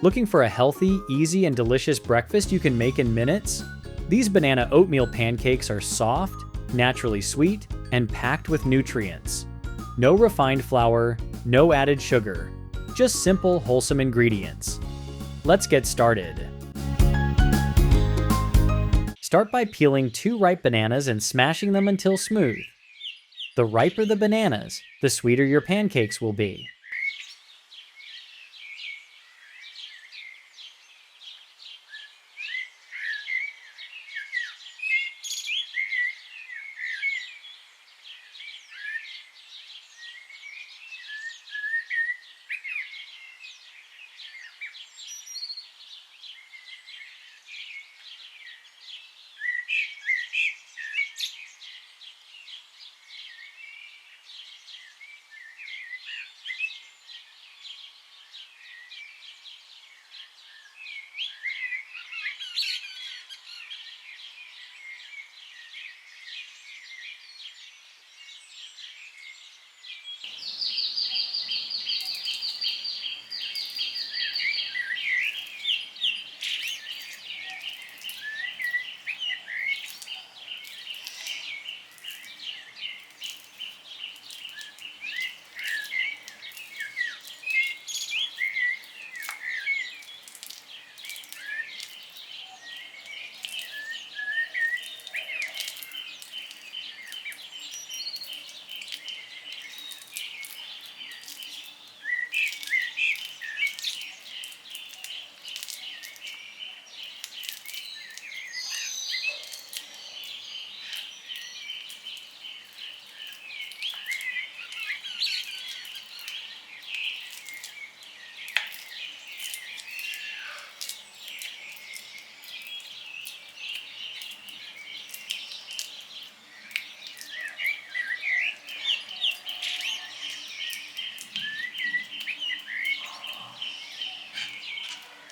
Looking for a healthy, easy, and delicious breakfast you can make in minutes? These banana oatmeal pancakes are soft, naturally sweet, and packed with nutrients. No refined flour, no added sugar, just simple, wholesome ingredients. Let's get started. Start by peeling 2 ripe bananas and smashing them until smooth. The riper the bananas, the sweeter your pancakes will be.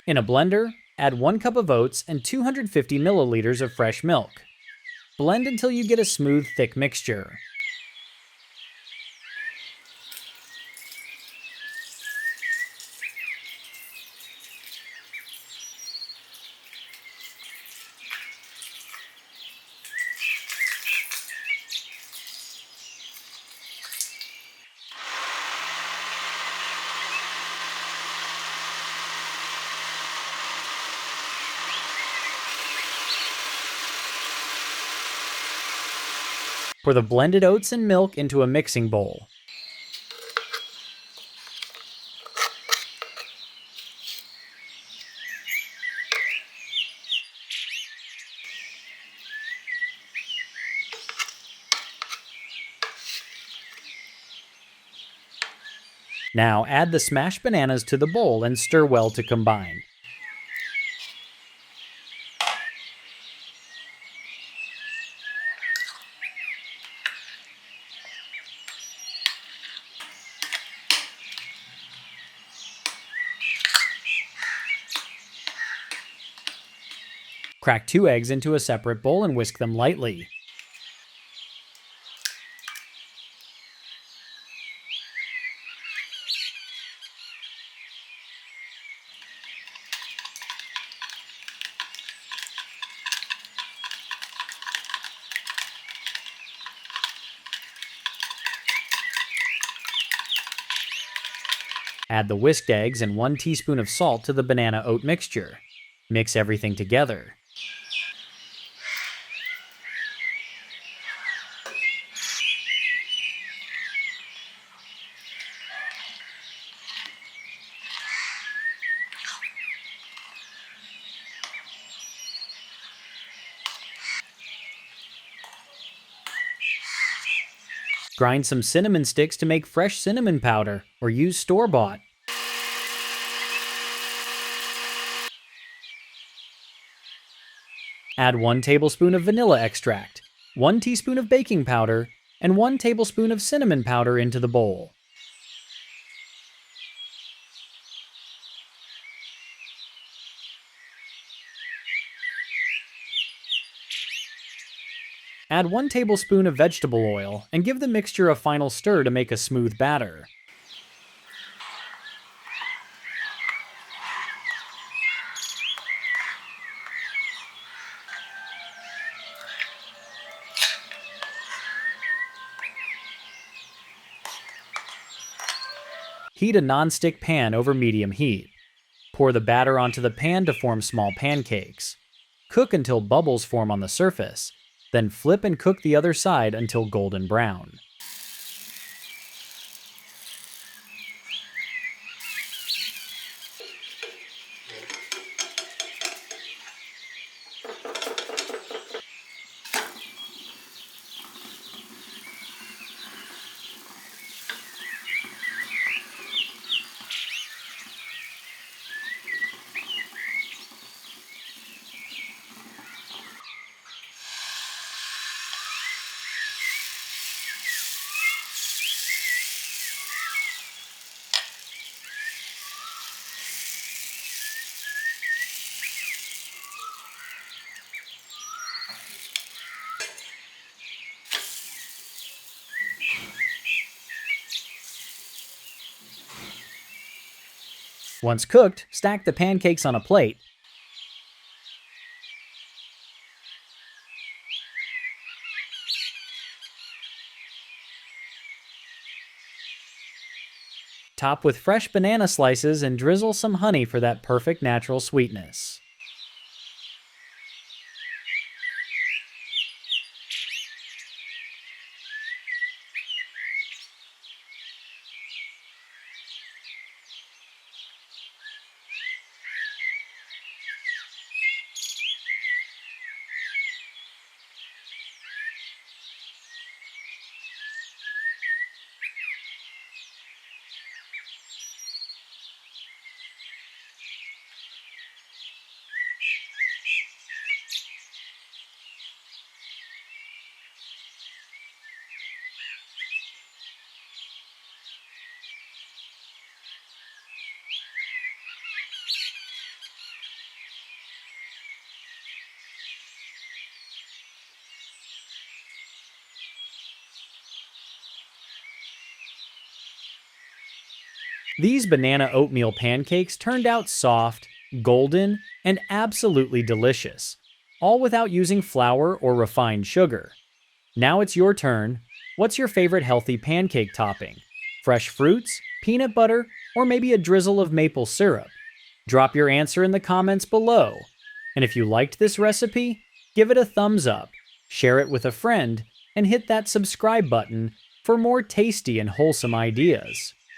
In a blender, add 1 cup of oats and 250 milliliters of fresh milk. Blend until you get a smooth, thick mixture. Pour the blended oats and milk into a mixing bowl. Now add the smashed bananas to the bowl and stir well to combine. Crack 2 eggs into a separate bowl and whisk them lightly. Add the whisked eggs and 1 teaspoon of salt to the banana oat mixture. Mix everything together. Grind some cinnamon sticks to make fresh cinnamon powder, or use store-bought. Add 1 tablespoon of vanilla extract, 1 teaspoon of baking powder, and 1 tablespoon of cinnamon powder into the bowl. Add 1 tablespoon of vegetable oil and give the mixture a final stir to make a smooth batter. Heat a nonstick pan over medium heat. Pour the batter onto the pan to form small pancakes. Cook until bubbles form on the surface, then flip and cook the other side until golden brown. Once cooked, stack the pancakes on a plate. Top with fresh banana slices and drizzle some honey for that perfect natural sweetness. These banana oatmeal pancakes turned out soft, golden, and absolutely delicious, all without using flour or refined sugar. Now it's your turn. What's your favorite healthy pancake topping? Fresh fruits, peanut butter, or maybe a drizzle of maple syrup? Drop your answer in the comments below. And if you liked this recipe, give it a thumbs up, share it with a friend, and hit that subscribe button for more tasty and wholesome ideas.